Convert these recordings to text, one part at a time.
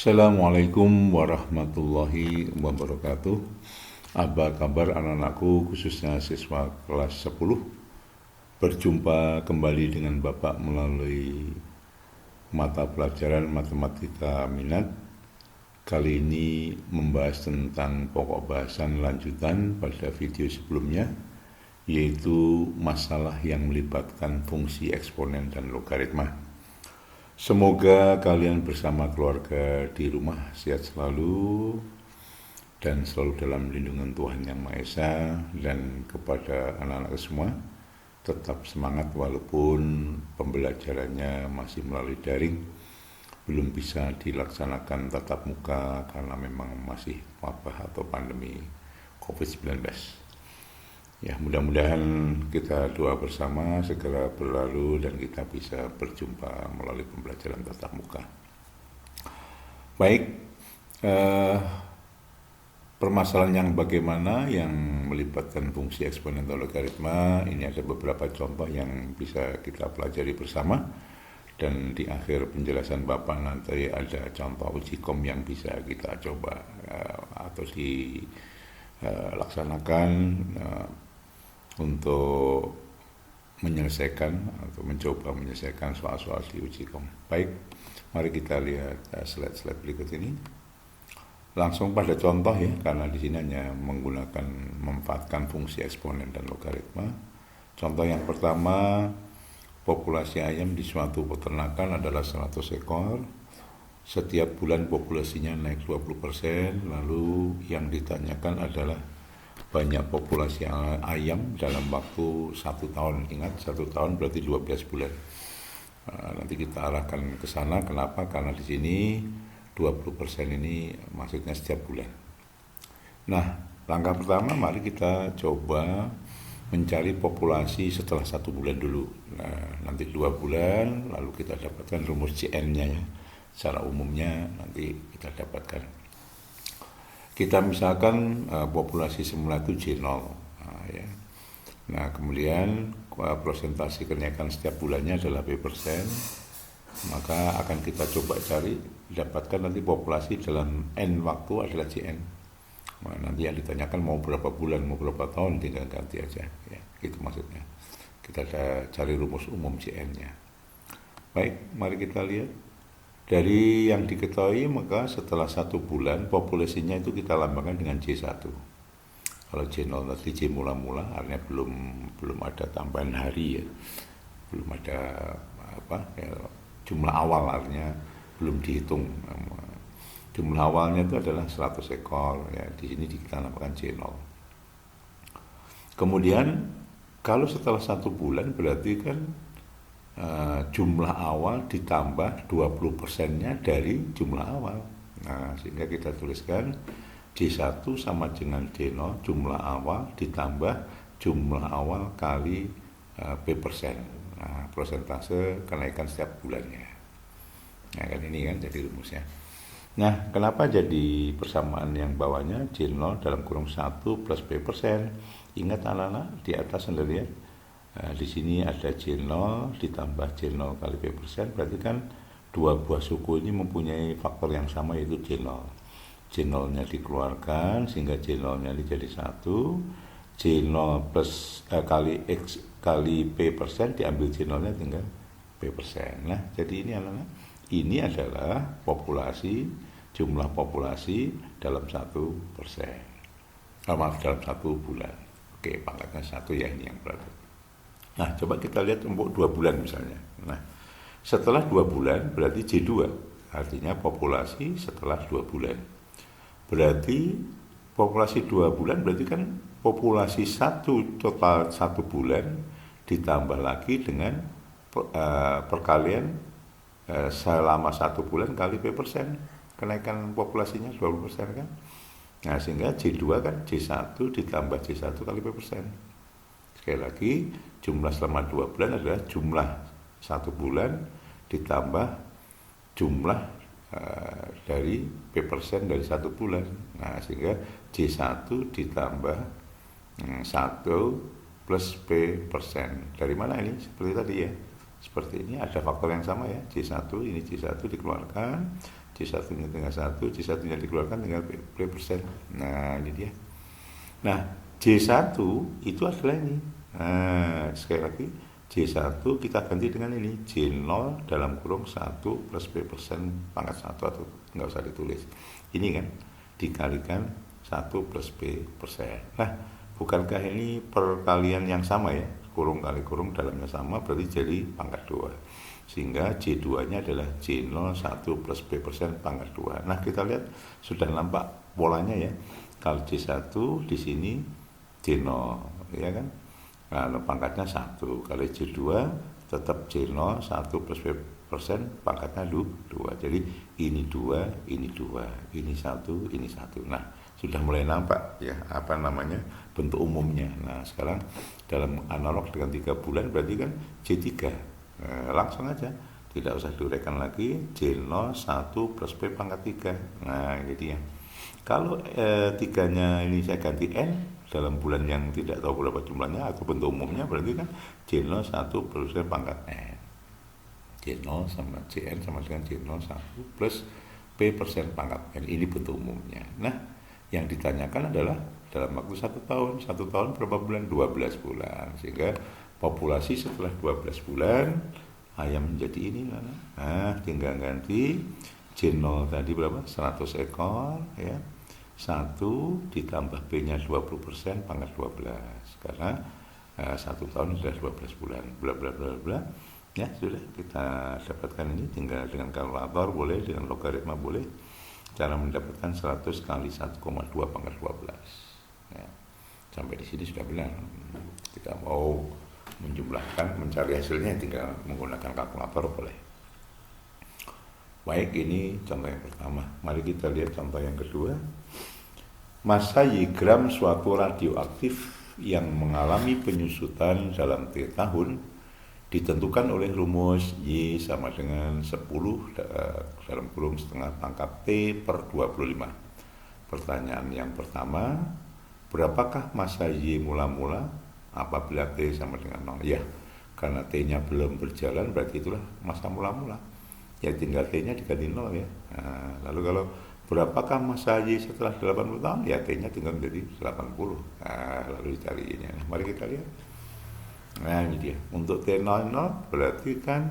Assalamualaikum warahmatullahi wabarakatuh. Apa kabar anak-anakku, khususnya siswa kelas 10? Berjumpa kembali dengan Bapak melalui mata pelajaran Matematika Minat. Kali ini membahas tentang pokok bahasan lanjutan pada video sebelumnya, yaitu masalah yang melibatkan fungsi eksponen dan logaritma. Semoga kalian bersama keluarga di rumah sehat selalu dan selalu dalam lindungan Tuhan Yang Maha Esa. Dan kepada anak-anak semua, tetap semangat walaupun pembelajarannya masih melalui daring, belum bisa dilaksanakan tatap muka karena memang masih wabah atau pandemi COVID-19. Ya, mudah-mudahan kita doa bersama segera berlalu dan kita bisa berjumpa melalui pembelajaran tatap muka. Baik, permasalahan yang bagaimana yang melibatkan fungsi eksponen atau logaritma, ini ada beberapa contoh yang bisa kita pelajari bersama. Dan di akhir penjelasan Bapak nanti ada contoh uji kom yang bisa kita coba atau dilaksanakan untuk menyelesaikan atau mencoba menyelesaikan soal-soal di uji kom. Baik, mari kita lihat slide-slide berikut ini. Langsung pada contoh ya, karena di sini hanya memanfaatkan fungsi eksponen dan logaritma. Contoh yang pertama, populasi ayam di suatu peternakan adalah 100 ekor. Setiap bulan populasinya naik 20%, lalu yang ditanyakan adalah banyak populasi ayam dalam waktu 1 tahun. Ingat, 1 tahun berarti 12 bulan. Nanti kita arahkan ke sana. Kenapa? Karena di sini 20% ini maksudnya setiap bulan. Nah, langkah pertama mari kita coba mencari populasi setelah 1 bulan dulu. Nah, nanti 2 bulan, lalu kita dapatkan rumus CN-nya ya. Secara umumnya nanti kita dapatkan. Kita misalkan populasi semula itu J0. Ya. Nah, kemudian persentase kenaikan setiap bulannya adalah P%. Maka akan kita coba cari, dapatkan nanti populasi dalam N waktu adalah JN. Nah, nanti yang ditanyakan mau berapa bulan, mau berapa tahun, tinggal ganti aja. Ya, itu maksudnya. Kita cari rumus umum JN-nya. Baik, mari kita lihat. Dari yang diketahui, maka setelah 1 bulan populasinya itu kita lambangkan dengan J1. Kalau J0 tadi J mula-mula, artinya belum ada tambahan hari ya, belum ada jumlah awal, artinya belum dihitung. Jumlah awalnya itu adalah 100 ekor ya, di sini kita lambangkan J0. Kemudian kalau setelah 1 bulan berarti kan jumlah awal ditambah 20%-nya dari jumlah awal. Nah, sehingga kita tuliskan J1 sama dengan D0, jumlah awal ditambah jumlah awal kali P%. Nah, persentase kenaikan setiap bulannya. Nah, kan ini kan jadi rumusnya. Nah, kenapa jadi persamaan yang bawahnya J0 dalam kurung 1 plus P%? Ingat anak-anak, di atas Anda lihat. Di sini ada J0 ditambah J0 kali P%, berarti kan dua buah suku ini mempunyai faktor yang sama, yaitu J0. J0-nya dikeluarkan sehingga J0-nya jadi 1. J0 plus kali X kali P% diambil J0-nya tinggal P%. Nah, jadi ini anak-anak, ini adalah populasi, jumlah populasi dalam 1%. Dalam 1 bulan. Oke, pangkatnya 1 ya, ini yang berarti. Nah, coba kita lihat untuk 2 bulan misalnya. Nah, setelah 2 bulan berarti J2, artinya populasi setelah 2 bulan. Berarti populasi 2 bulan berarti kan populasi total 1 bulan ditambah lagi dengan perkalian selama 1 bulan kali P%. Kenaikan populasinya 20% kan. Nah, sehingga J2 kan J1 ditambah J1 kali P%. Sekali lagi, jumlah selama 2 bulan adalah jumlah 1 bulan ditambah jumlah dari P% dari 1 bulan. Nah, sehingga J1 ditambah 1 plus P%. Dari mana ini? Seperti tadi ya. Seperti ini ada faktor yang sama ya. J1, ini J1 dikeluarkan C1-nya tinggal 1, C1-nya dikeluarkan tinggal P persen. Nah, ini dia. Nah, J1 itu adalah ini. Nah, sekali lagi, J1 kita ganti dengan ini. J0 dalam kurung 1 plus P persen pangkat 1, atau nggak usah ditulis. Ini kan, dikalikan 1 plus P persen. Nah, bukankah ini perkalian yang sama ya? Kurung kali kurung dalamnya sama, berarti jadi pangkat 2. Sehingga J2-nya adalah J0 1 plus P persen pangkat 2. Nah, kita lihat sudah nampak polanya ya. Kalau J1 di sini J0, ya kan? Nah, pangkatnya 1. Kalau J2 tetap J0 1 plus P persen pangkatnya 2. Jadi ini 2, ini 2, ini 1, ini 1. Nah, sudah mulai nampak ya apa namanya bentuk umumnya. Nah, sekarang dalam analog dengan 3 bulan berarti kan J3. Langsung aja, tidak usah diuraikan lagi, J0 1 plus P pangkat 3. Nah, jadi ya. Kalau 3-nya ini saya ganti N dalam bulan yang tidak tahu berapa jumlahnya atau bentuk umumnya, berarti kan J0 1 plus P pangkat N. J0 sama Jn sama dengan J0 1 plus P persen pangkat N. Ini bentuk umumnya. Nah, yang ditanyakan adalah dalam waktu 1 tahun. 1 tahun berapa bulan? 12 bulan. Sehingga populasi setelah 12 bulan ayam menjadi ini. Nah, tinggal ganti J0 tadi berapa? 100 ekor ya. 1 ditambah B-nya 20% pangkat 12. Karena 1 tahun sudah 12 bulan. Bla bla bla bla. Ya, sudah kita dapatkan ini tinggal dengan kalkulator boleh, dengan logaritma boleh. Cara mendapatkan 100 kali 1,2 pangkat 12. Ya. Sampai di sini sudah benar. Kita mau menjumlahkan, mencari hasilnya tinggal menggunakan kalkulator boleh. Baik, ini contoh yang pertama. Mari kita lihat contoh yang kedua. Massa Y gram suatu radioaktif yang mengalami penyusutan dalam 3 tahun ditentukan oleh rumus Y sama dengan 10 dalam kurung setengah pangkat T per 25. Pertanyaan yang pertama, berapakah massa Y mula-mula apabila T sama dengan 0? Ya, karena T-nya belum berjalan berarti itulah massa mula-mula. Ya tinggal T-nya diganti 0 ya. Nah, lalu kalau berapakah massa Y setelah 80 tahun? Ya T-nya tinggal menjadi 80. Nah, lalu dicari ini. Nah, mari kita lihat. Nah, ini dia. Untuk T00 berarti kan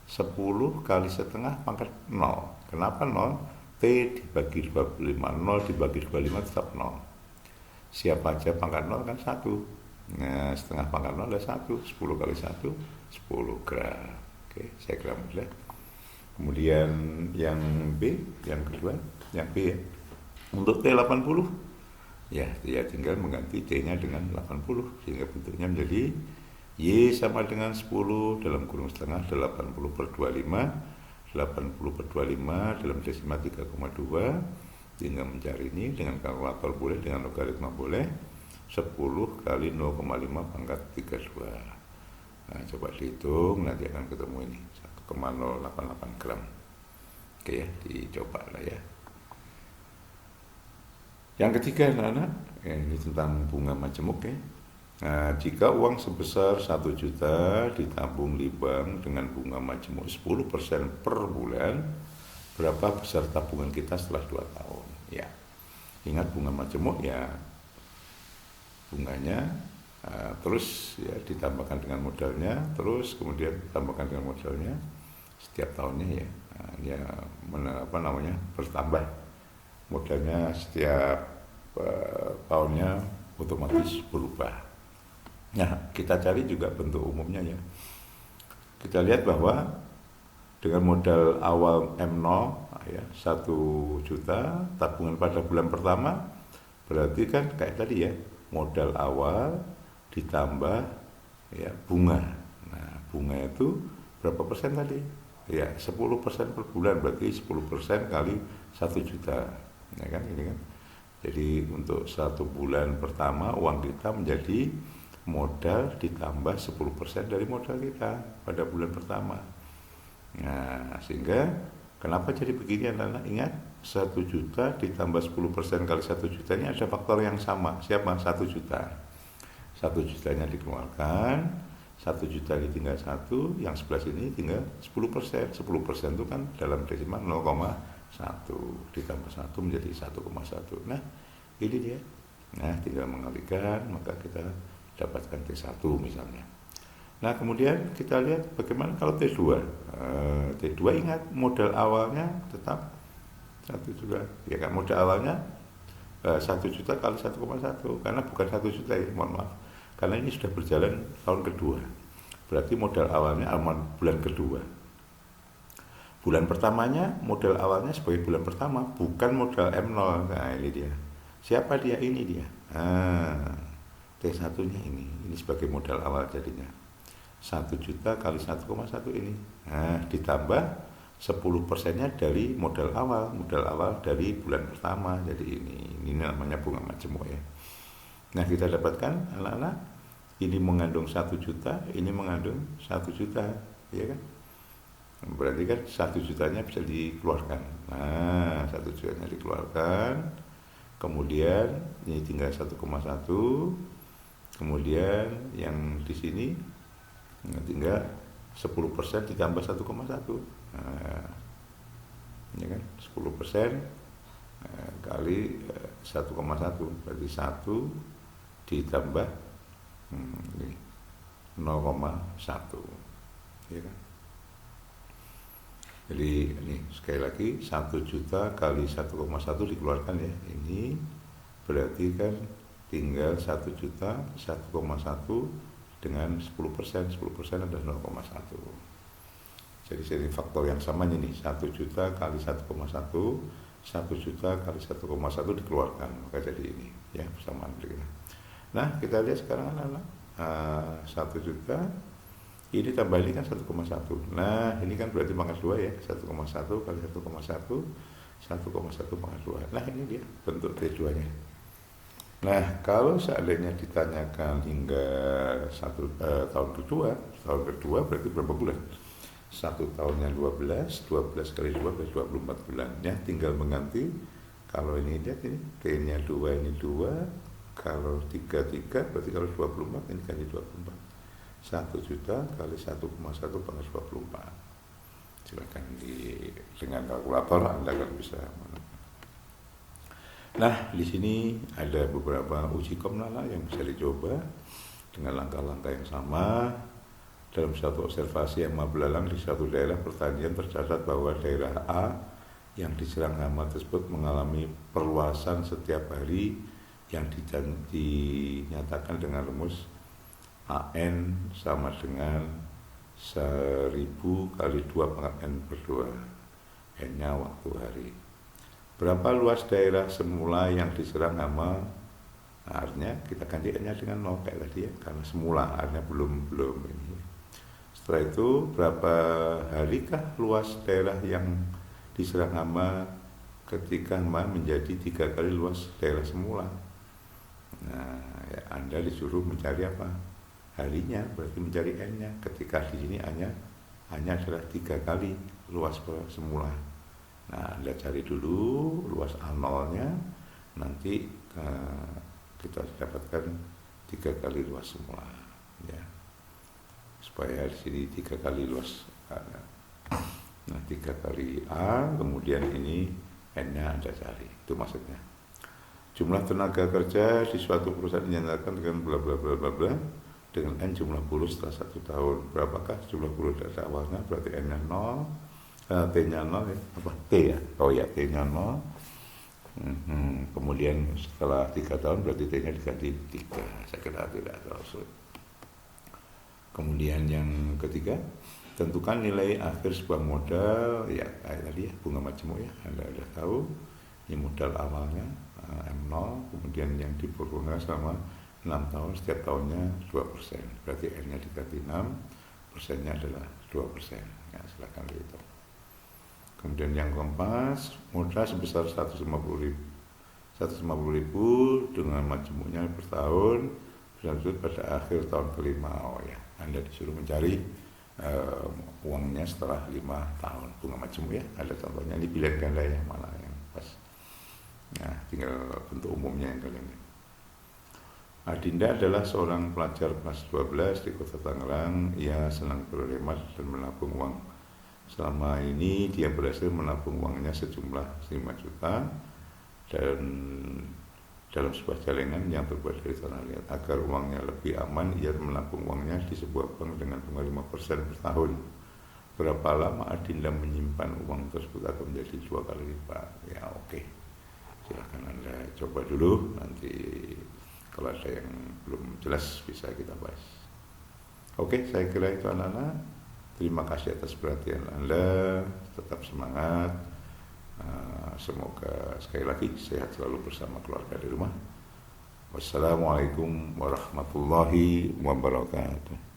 10 kali setengah pangkat 0. Kenapa 0? T dibagi 25. 0 dibagi 25 tetap 0. Siapa aja pangkat 0 kan 1. Nah, setengah pangkat 0 adalah 1. 10 kali 1, 10 gram. Oke, saya gram mudah. Kemudian yang B, yang kedua, yang B ya. Untuk T80, ya tinggal mengganti T-nya dengan 80. Sehingga bentuknya menjadi Y sama dengan 10 dalam kurung setengah 80 per 25. 80 per 25 dalam desimal 3,2. Tinggal mencari ini dengan kalkulator boleh, dengan logaritma boleh. 10 kali 0,5 pangkat 32. Nah, coba dihitung, nanti akan ketemu ini 1,088 gram. Oke ya, dicoba lah ya. Yang ketiga anak-anak, ini tentang bunga majemuk ya. Nah, jika uang sebesar 1 juta ditabung di bank dengan bunga majemuk 10% per bulan, berapa besar tabungan kita setelah 2 tahun? Ya, ingat bunga majemuk ya bunganya terus ya ditambahkan dengan modalnya, terus kemudian ditambahkan dengan modalnya setiap tahunnya ya. Nah, ya bertambah modalnya setiap tahunnya otomatis berubah. Nah, kita cari juga bentuk umumnya ya. Kita lihat bahwa dengan modal awal M0 ya 1 juta, tabungan pada bulan pertama berarti kan kayak tadi ya, modal awal ditambah ya bunga. Nah, bunga itu berapa persen tadi? Ya 10% per bulan, berarti 10% kali 1 juta. Ya kan, ini kan. Jadi untuk 1 bulan pertama uang kita menjadi modal ditambah 10% dari modal kita pada bulan pertama. Nah, sehingga kenapa jadi begini anak-anak? Ingat, 1 juta ditambah 10% kali 1 juta ini ada faktor yang sama. Siapa? 1 juta. 1 jutanya dikeluarkan, 1 juta ini tinggal 1, yang 11 ini tinggal 10%. 10% itu kan dalam desimal 0,1. 1 ditambah 1 menjadi 1,1. Nah, ini dia. Nah, tinggal mengalikan, maka kita dapatkan T1 misalnya. Nah, kemudian kita lihat bagaimana kalau T2. T2 ingat modal awalnya tetap 1 juta. Ya kan, modal awalnya 1 juta kali 1,1, karena bukan 1 juta ya, mohon maaf. Karena ini sudah berjalan tahun kedua. Berarti modal awalnya bulan kedua. Bulan pertamanya modal awalnya sebagai bulan pertama, bukan modal M0. Nah, ini dia. Siapa dia? Ini dia. T1-nya ini sebagai modal awal jadinya. 1 juta kali 1,1 ini. Nah, ditambah 10%-nya dari modal awal dari bulan pertama. Jadi ini namanya bunga majemuk ya. Nah, kita dapatkan anak-anak, ini mengandung 1 juta, ini mengandung 1 juta, ya kan? Berarti kan 1 jutanya bisa dikeluarkan. Nah, 1 jutanya dikeluarkan, kemudian ini tinggal 1,1, kemudian yang di sini tinggal 10% ditambah 1,1. Nah, ini kan 10% kali 1,1, berarti 1 ditambah ini 0,1, ya kan? Jadi ini sekali lagi 1 juta kali 1,1 dikeluarkan ya. Ini berarti kan tinggal 1 juta 1,1 dengan 10%. 10% adalah 0,1. Jadi sini faktor yang sama ini 1 juta kali 1,1, 1 juta kali 1,1 dikeluarkan, maka jadi ini ya persamaan kita. Nah, kita lihat sekarang anak-anak, 1 juta ini tambah ini kan 1,1. Nah, ini kan berarti pangkat 2 ya, 1,1 kali 1,1, 1,1 pangkat 2. Nah, ini dia bentuk T2 nya. Nah, kalau seandainya ditanyakan hingga tahun kedua berarti berapa bulan? 1 tahunnya 12 kali 2 berarti 24 bulan ya. Tinggal mengganti, kalau ini lihat ini T nya 2, ini 2, kalau 3 berarti kalau 24 ini kali 24, 1 juta kali 1,1 pangkat 24. Silakan dengan kalkulator Anda akan bisa. Nah, di sini ada beberapa uji komnala yang bisa dicoba dengan langkah-langkah yang sama. Dalam satu observasi yang belalang di suatu daerah pertanian tercatat bahwa daerah A yang diserang hama tersebut mengalami perluasan setiap hari yang dinyatakan dengan rumus AN sama dengan 1000 kali 2 pangkat N per 2. N-nya waktu hari. Berapa luas daerah semula yang diserang hama? Nah, artinya kita ganti N-nya dengan 0 kayak tadi ya, karena semula artinya belum ini. Setelah itu berapa harikah luas daerah yang diserang hama ketika hama menjadi 3 kali luas daerah semula? Nah, ya, Anda disuruh mencari apa? Harinya, berarti mencari N-nya. Ketika di sini hanya adalah 3 kali luas semula. Nah, Anda cari dulu luas A0-nya, nanti kita dapatkan 3 kali luas semula, ya. Supaya di sini 3 kali luas. Nah, 3 kali A, kemudian ini N-nya Anda cari. Itu maksudnya. Jumlah tenaga kerja di suatu perusahaan dinyatakan dengan bla bla bla bla bla dengan N jumlah buruh setelah 1 tahun. Berapakah jumlah buruh dari awalnya? Berarti N-nya 0, T-nya 0 ya. Apa? T ya? Oh ya, T-nya 0. Kemudian setelah 3 tahun berarti T-nya diganti 3. Saya kira tidak terlalu sulit. Kemudian yang ketiga, tentukan nilai akhir sebuah modal. Ya, kayak tadi ya, bunga majemuk ya. Anda sudah tahu. Ini modal awalnya M0, kemudian yang diperlukan selama 6 tahun, setiap tahunnya 2%. Berarti N-nya diganti 6, persennya adalah 2%. Ya, silakan dihitung. Kemudian yang keempat, modal sebesar 150.000 dengan majemuknya per tahun berlanjut pada akhir tahun kelima. Oh ya, Anda disuruh mencari uangnya setelah 5 tahun. Bunga majemuk ya, ada contohnya. Ini pilihan ganda ya, mana yang pas. Nah, tinggal bentuk umumnya yang kalian lihat. Adinda adalah seorang pelajar kelas 12 di Kota Tangerang. Ia senang berhemat dan menabung uang Selama ini dia berhasil menabung uangnya sejumlah 5 juta dan dalam sebuah celengan yang terbuat dari tanah liat. Agar uangnya lebih aman, ia menabung uangnya di sebuah bank dengan bunga 5% per tahun. Berapa lama Adinda menyimpan uang tersebut akan menjadi 2 kali lipat? Ya oke. Silahkan Anda coba dulu, nanti kalau ada yang belum jelas bisa kita bahas. Oke, saya kira itu anak-anak. Terima kasih atas perhatian Anda, tetap semangat. Semoga sekali lagi sehat selalu bersama keluarga di rumah. Wassalamualaikum warahmatullahi wabarakatuh.